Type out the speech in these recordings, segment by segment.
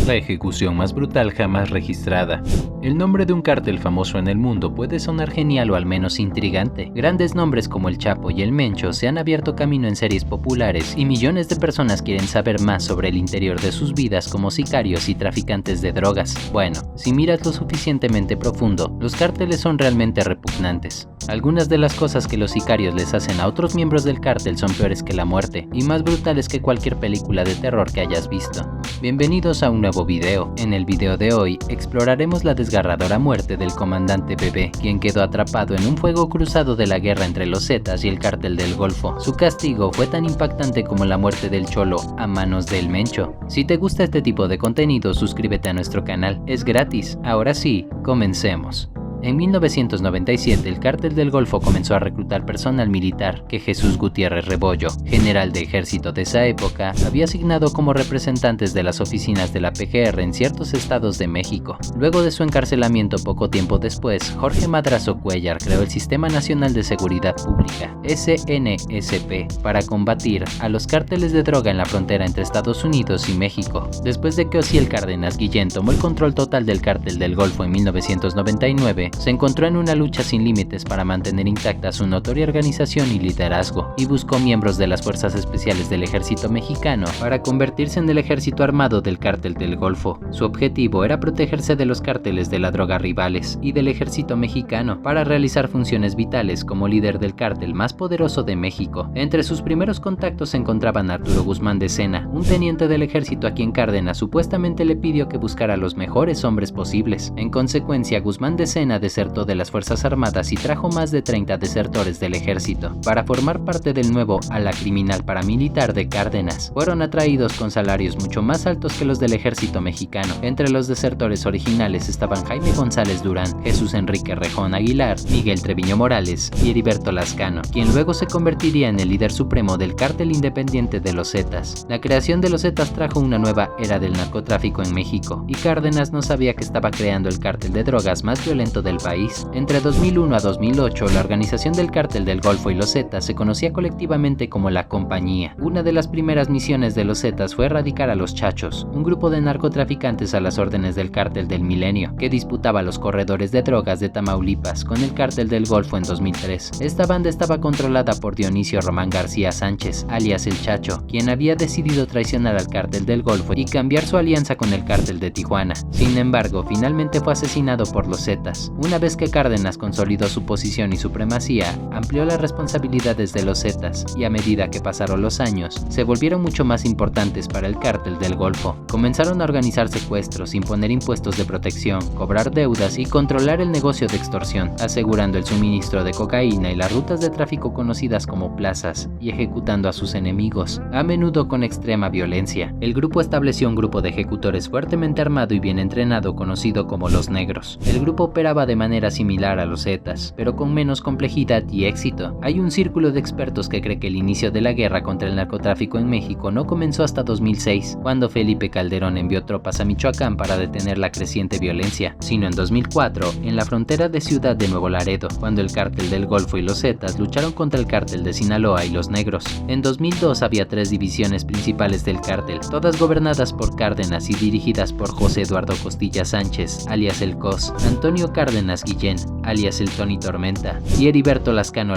La ejecución más brutal jamás registrada. El nombre de un cártel famoso en el mundo puede sonar genial o al menos intrigante. Grandes nombres como el Chapo y el Mencho se han abierto camino en series populares y millones de personas quieren saber más sobre el interior de sus vidas como sicarios y traficantes de drogas. Bueno, si miras lo suficientemente profundo, los cárteles son realmente repugnantes. Algunas de las cosas que los sicarios les hacen a otros miembros del cártel son peores que la muerte y más brutales que cualquier película de terror que hayas visto. Bienvenidos a un nuevo video. En el video de hoy exploraremos la desgarradora muerte del comandante Bebé, quien quedó atrapado en un fuego cruzado de la guerra entre los Zetas y el cártel del Golfo. Su castigo fue tan impactante como la muerte del Cholo a manos del Mencho. Si te gusta este tipo de contenido, suscríbete a nuestro canal, es gratis. Ahora sí, comencemos. En 1997, el cártel del Golfo comenzó a reclutar personal militar que Jesús Gutiérrez Rebollo, general de ejército de esa época, había asignado como representantes de las oficinas de la PGR en ciertos estados de México. Luego de su encarcelamiento poco tiempo después, Jorge Madrazo Cuéllar creó el Sistema Nacional de Seguridad Pública, SNSP, para combatir a los cárteles de droga en la frontera entre Estados Unidos y México. Después de que Osiel Cárdenas Guillén tomó el control total del cártel del Golfo en 1999, se encontró en una lucha sin límites para mantener intacta su notoria organización y liderazgo, y buscó miembros de las Fuerzas Especiales del Ejército Mexicano para convertirse en el ejército armado del cártel del Golfo. Su objetivo era protegerse de los cárteles de la droga rivales y del ejército mexicano para realizar funciones vitales como líder del cártel más poderoso de México. Entre sus primeros contactos se encontraban Arturo Guzmán de Sena, un teniente del ejército a quien Cárdenas supuestamente le pidió que buscara a los mejores hombres posibles. En consecuencia, Guzmán de Sena desertó de las Fuerzas Armadas y trajo más de 30 desertores del ejército para formar parte del nuevo ala criminal paramilitar de Cárdenas. Fueron atraídos con salarios mucho más altos que los del ejército mexicano. Entre los desertores originales estaban Jaime González Durán, Jesús Enrique Rejón Aguilar, Miguel Treviño Morales y Heriberto Lascano, quien luego se convertiría en el líder supremo del cártel independiente de los Zetas. La creación de los Zetas trajo una nueva era del narcotráfico en México, y Cárdenas no sabía que estaba creando el cártel de drogas más violento del país. Entre 2001 a 2008, la organización del cártel del Golfo y los Zetas se conocía colectivamente como la Compañía. Una de las primeras misiones de los Zetas fue erradicar a los Chachos, un grupo de narcotraficantes a las órdenes del cártel del Milenio, que disputaba los corredores de drogas de Tamaulipas con el cártel del Golfo en 2003. Esta banda estaba controlada por Dionisio Román García Sánchez, alias El Chacho, quien había decidido traicionar al cártel del Golfo y cambiar su alianza con el cártel de Tijuana. Sin embargo, finalmente fue asesinado por los Zetas. Una vez que Cárdenas consolidó su posición y supremacía, amplió las responsabilidades de los Zetas, y a medida que pasaron los años, se volvieron mucho más importantes para el cártel del Golfo. Comenzaron a organizar secuestros, imponer impuestos de protección, cobrar deudas y controlar el negocio de extorsión, asegurando el suministro de cocaína y las rutas de tráfico conocidas como plazas, y ejecutando a sus enemigos, a menudo con extrema violencia. El grupo estableció un grupo de ejecutores fuertemente armado y bien entrenado conocido como los Negros. El grupo operaba de manera similar a los Zetas, pero con menos complejidad y éxito. Hay un círculo de expertos que cree que el inicio de la guerra contra el narcotráfico en México no comenzó hasta 2006, cuando Felipe Calderón envió tropas a Michoacán para detener la creciente violencia, sino en 2004, en la frontera de Ciudad de Nuevo Laredo, cuando el cártel del Golfo y los Zetas lucharon contra el cártel de Sinaloa y los Negros. En 2002 había 3 divisiones principales del cártel, todas gobernadas por Cárdenas y dirigidas por José Eduardo Costilla Sánchez, alias El Cos, Antonio Cárdenas Guillén, alias el Tony Tormenta, y Heriberto Lascano,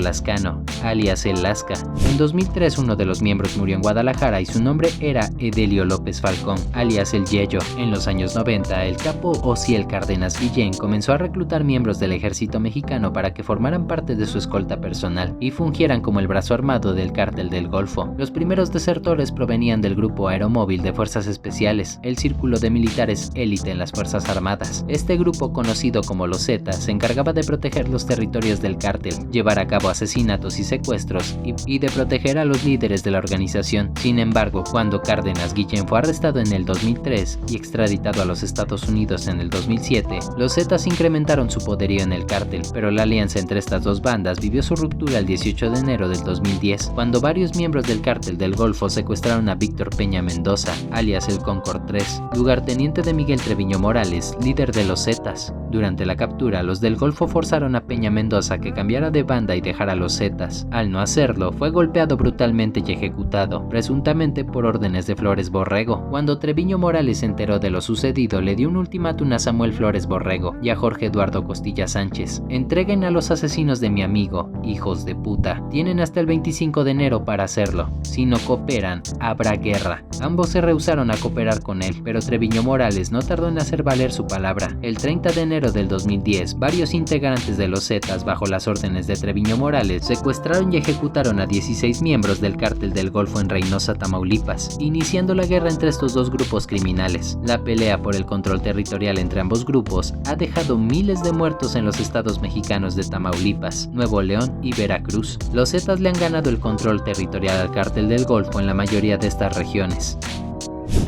alias el Lasca. En 2003 uno de los miembros murió en Guadalajara y su nombre era Edelio López Falcón, alias el Yeyo. En los años 90, el capo Osiel Cárdenas Guillén comenzó a reclutar miembros del ejército mexicano para que formaran parte de su escolta personal y fungieran como el brazo armado del cártel del Golfo. Los primeros desertores provenían del Grupo Aeromóvil de Fuerzas Especiales, el círculo de militares élite en las Fuerzas Armadas. Este grupo, conocido como los Zetas, se encargaba de proteger los territorios del cártel, llevar a cabo asesinatos y secuestros y de proteger a los líderes de la organización. Sin embargo, cuando Cárdenas Guillén fue arrestado en el 2003 y extraditado a los Estados Unidos en el 2007, los Zetas incrementaron su poderío en el cártel, pero la alianza entre estas dos bandas vivió su ruptura el 18 de enero del 2010, cuando varios miembros del cártel del Golfo secuestraron a Víctor Peña Mendoza, alias el Concord 3, lugarteniente de Miguel Treviño Morales, líder de los Zetas. Durante la captura captura, los del Golfo forzaron a Peña Mendoza que cambiara de banda y dejara a los Zetas. Al no hacerlo, fue golpeado brutalmente y ejecutado, presuntamente por órdenes de Flores Borrego. Cuando Treviño Morales se enteró de lo sucedido, le dio un ultimátum a Samuel Flores Borrego y a Jorge Eduardo Costilla Sánchez: entreguen a los asesinos de mi amigo, hijos de puta. Tienen hasta el 25 de enero para hacerlo. Si no cooperan, habrá guerra. Ambos se rehusaron a cooperar con él, pero Treviño Morales no tardó en hacer valer su palabra. El 30 de enero del 2010, varios integrantes de los Zetas, bajo las órdenes de Treviño Morales, secuestraron y ejecutaron a 16 miembros del Cártel del Golfo en Reynosa, Tamaulipas, iniciando la guerra entre estos dos grupos criminales. La pelea por el control territorial entre ambos grupos ha dejado miles de muertos en los estados mexicanos de Tamaulipas, Nuevo León y Veracruz. Los Zetas le han ganado el control territorial al Cártel del Golfo en la mayoría de estas regiones.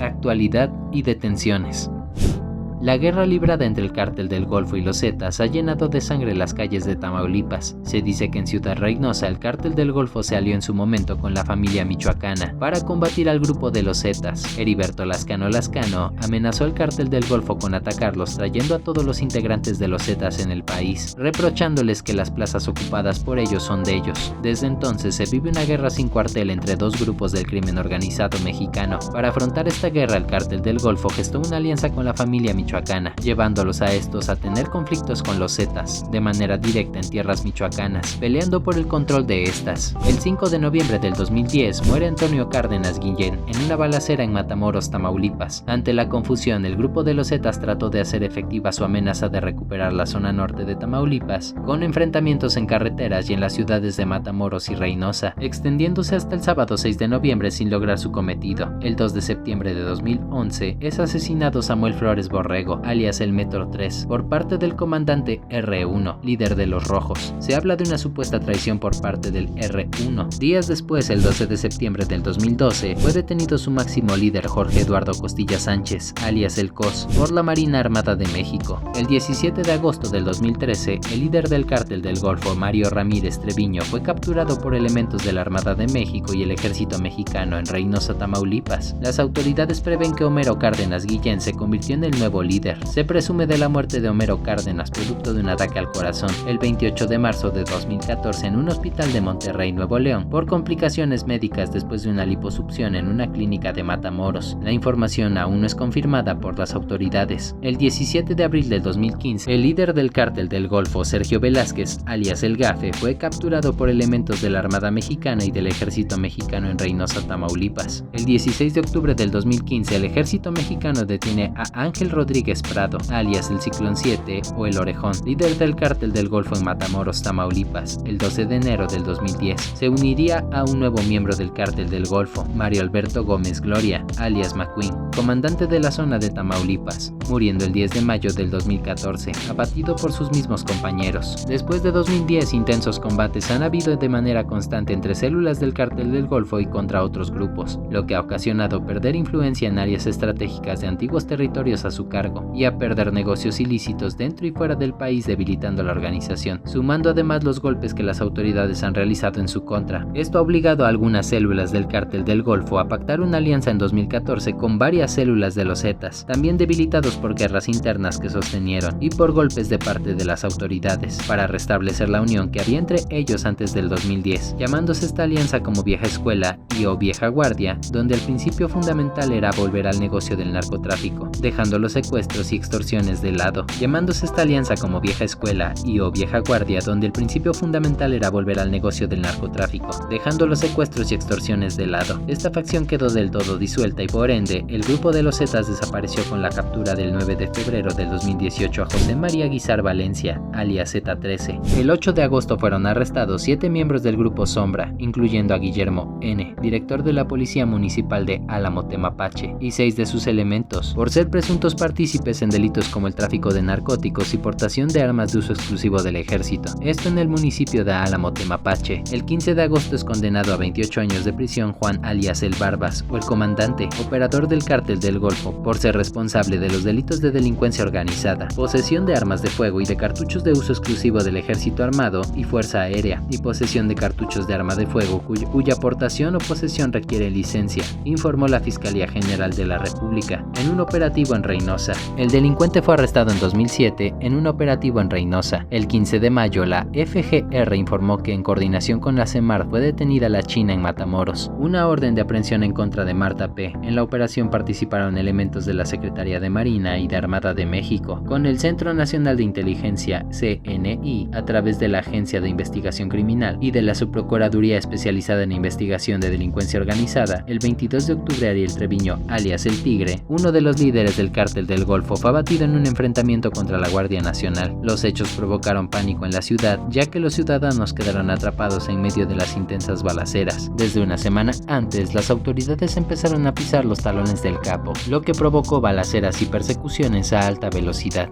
Actualidad y detenciones. La guerra librada entre el Cártel del Golfo y los Zetas ha llenado de sangre las calles de Tamaulipas. Se dice que en Ciudad Reynosa el Cártel del Golfo se alió en su momento con la familia michoacana para combatir al grupo de los Zetas. Heriberto Lascano amenazó al Cártel del Golfo con atacarlos, trayendo a todos los integrantes de los Zetas en el país, reprochándoles que las plazas ocupadas por ellos son de ellos. Desde entonces se vive una guerra sin cuartel entre dos grupos del crimen organizado mexicano. Para afrontar esta guerra, el Cártel del Golfo gestó una alianza con la familia michoacana, llevándolos a estos a tener conflictos con los Zetas, de manera directa en tierras michoacanas, peleando por el control de estas. El 5 de noviembre del 2010 muere Antonio Cárdenas Guillén en una balacera en Matamoros, Tamaulipas. Ante la confusión, el grupo de los Zetas trató de hacer efectiva su amenaza de recuperar la zona norte de Tamaulipas, con enfrentamientos en carreteras y en las ciudades de Matamoros y Reynosa, extendiéndose hasta el sábado 6 de noviembre sin lograr su cometido. El 2 de septiembre de 2011 es asesinado Samuel Flores Borrego, alias el Metro 3, por parte del comandante R1, líder de los Rojos. Se habla de una supuesta traición por parte del R1. Días después, el 12 de septiembre del 2012, fue detenido su máximo líder Jorge Eduardo Costilla Sánchez, alias el COS, por la Marina Armada de México. El 17 de agosto del 2013, el líder del Cártel del Golfo, Mario Ramírez Treviño, fue capturado por elementos de la Armada de México y el Ejército Mexicano en Reynosa, Tamaulipas. Las autoridades prevén que Homero Cárdenas Guillén se convirtió en el nuevo líder. Se presume de la muerte de Homero Cárdenas producto de un ataque al corazón el 28 de marzo de 2014 en un hospital de Monterrey, Nuevo León, por complicaciones médicas después de una liposucción en una clínica de Matamoros. La información aún no es confirmada por las autoridades. El 17 de abril del 2015, el líder del Cártel del Golfo, Sergio Velázquez, alias el Gafe, fue capturado por elementos de la Armada Mexicana y del Ejército Mexicano en Reynosa, Tamaulipas. El 16 de octubre del 2015, el Ejército Mexicano detiene a Ángel Rodríguez Prado, alias el Ciclón 7 o el Orejón, líder del Cártel del Golfo en Matamoros, Tamaulipas. El 12 de enero del 2010 se uniría a un nuevo miembro del Cártel del Golfo, Mario Alberto Gómez Gloria, alias McQueen, comandante de la zona de Tamaulipas, muriendo el 10 de mayo del 2014, abatido por sus mismos compañeros. Después de 2010, intensos combates han habido de manera constante entre células del Cártel del Golfo y contra otros grupos, lo que ha ocasionado perder influencia en áreas estratégicas de antiguos territorios a su cargo y a perder negocios ilícitos dentro y fuera del país, debilitando la organización, sumando además los golpes que las autoridades han realizado en su contra. Esto ha obligado a algunas células del Cártel del Golfo a pactar una alianza en 2014 con varias células de los Zetas, también debilitados por guerras internas que sostenieron y por golpes de parte de las autoridades, para restablecer la unión que había entre ellos antes del 2010, llamándose esta alianza como Vieja Escuela y o Vieja Guardia, donde el principio fundamental era volver al negocio del narcotráfico, dejando los secuestros y extorsiones de lado, llamándose esta alianza como Vieja Escuela y o Vieja Guardia, donde el principio fundamental era volver al negocio del narcotráfico, dejando los secuestros y extorsiones de lado. Esta facción quedó del todo disuelta y por ende, el grupo de los Zetas desapareció con la captura del 9 de febrero del 2018 a José María Guizar Valencia, alias Z13. El 8 de agosto fueron arrestados 7 miembros del grupo Sombra, incluyendo a Guillermo N., director de la Policía Municipal de Álamo Temapache, y 6 de sus elementos, por ser presuntos partícipes en delitos como el tráfico de narcóticos y portación de armas de uso exclusivo del ejército. Esto en el municipio de Álamo Temapache. El 15 de agosto es condenado a 28 años de prisión Juan alias el Barbas, o el comandante, operador del Cártel Cártel del Golfo por ser responsable de los delitos de delincuencia organizada, posesión de armas de fuego y de cartuchos de uso exclusivo del Ejército Armado y Fuerza Aérea, y posesión de cartuchos de arma de fuego cuya portación o posesión requiere licencia, informó la Fiscalía General de la República en un operativo en Reynosa. El delincuente fue arrestado en 2007 en un operativo en Reynosa. El 15 de mayo, la FGR informó que en coordinación con la CEMAR fue detenida la China en Matamoros. Una orden de aprehensión en contra de Marta P. En la operación participaron elementos de la Secretaría de Marina y de Armada de México, con el Centro Nacional de Inteligencia, CNI, a través de la Agencia de Investigación Criminal y de la Subprocuraduría Especializada en Investigación de Delincuencia Organizada. El 22 de octubre, Ariel Treviño, alias El Tigre, uno de los líderes del Cártel del Golfo, fue abatido en un enfrentamiento contra la Guardia Nacional. Los hechos provocaron pánico en la ciudad, ya que los ciudadanos quedaron atrapados en medio de las intensas balaceras. Desde una semana antes, las autoridades empezaron a pisar los talones del capo, lo que provocó balaceras y persecuciones a alta velocidad.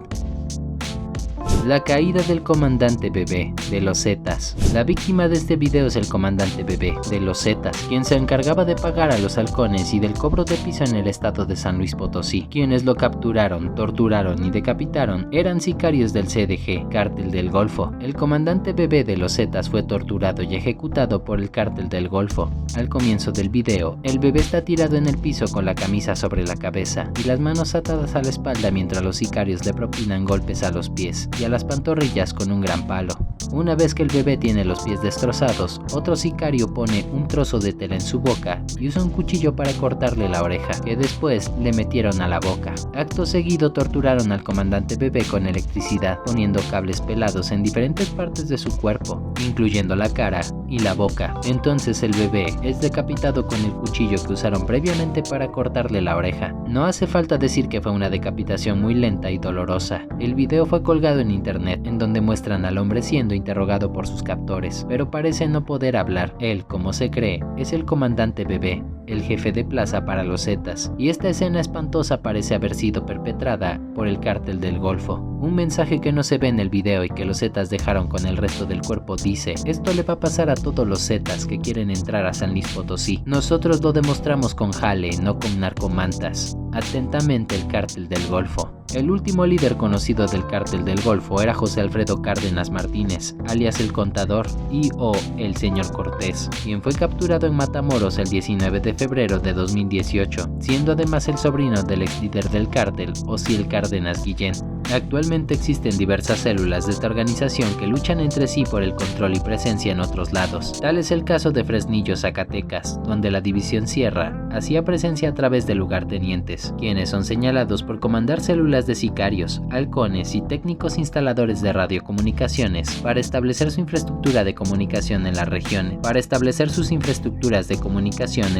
La caída del comandante Bebé, de los Zetas. La víctima de este video es el comandante Bebé, de los Zetas, quien se encargaba de pagar a los halcones y del cobro de piso en el estado de San Luis Potosí. Quienes lo capturaron, torturaron y decapitaron eran sicarios del CDG, Cártel del Golfo. El comandante Bebé de los Zetas fue torturado y ejecutado por el Cártel del Golfo. Al comienzo del video, el bebé está tirado en el piso con la camisa sobre la cabeza y las manos atadas a la espalda mientras los sicarios le propinan golpes a los pies y a las pantorrillas con un gran palo. Una vez que el bebé tiene los pies destrozados, otro sicario pone un trozo de tela en su boca y usa un cuchillo para cortarle la oreja, que después le metieron a la boca. Acto seguido torturaron al comandante Bebé con electricidad, poniendo cables pelados en diferentes partes de su cuerpo, incluyendo la cara y la boca. Entonces el bebé es decapitado con el cuchillo que usaron previamente para cortarle la oreja. No hace falta decir que fue una decapitación muy lenta y dolorosa. El video fue colgado en internet, en donde muestran al hombre siendo interrogado por sus captores, pero parece no poder hablar. Él, como se cree, es el comandante Bebé, el jefe de plaza para los Zetas, y esta escena espantosa parece haber sido perpetrada por el Cártel del Golfo. Un mensaje que no se ve en el video y que los Zetas dejaron con el resto del cuerpo dice: esto le va a pasar a todos los Zetas que quieren entrar a San Luis Potosí. Nosotros lo demostramos con jale, no con narcomantas. Atentamente, el Cártel del Golfo. El último líder conocido del Cártel del Golfo era José Alfredo Cárdenas Martínez, alias El Contador y/o El Señor Cortés, quien fue capturado en Matamoros el 19 de febrero de 2018, siendo además el sobrino del ex líder del cártel, Osiel Cárdenas Guillén. Actualmente existen diversas células de esta organización que luchan entre sí por el control y presencia en otros lados. Tal es el caso de Fresnillo, Zacatecas, donde la División Sierra hacía presencia a través de lugartenientes, quienes son señalados por comandar células de sicarios, halcones y técnicos instaladores de radiocomunicaciones para establecer su infraestructura de comunicación en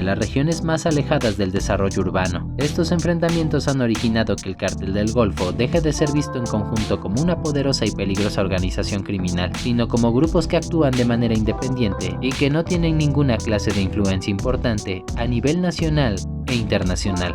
las regiones, más alejadas del desarrollo urbano. Estos enfrentamientos han originado que el Cártel del Golfo deje de ser visto en conjunto como una poderosa y peligrosa organización criminal, sino como grupos que actúan de manera independiente y que no tienen ninguna clase de influencia importante a nivel nacional e internacional.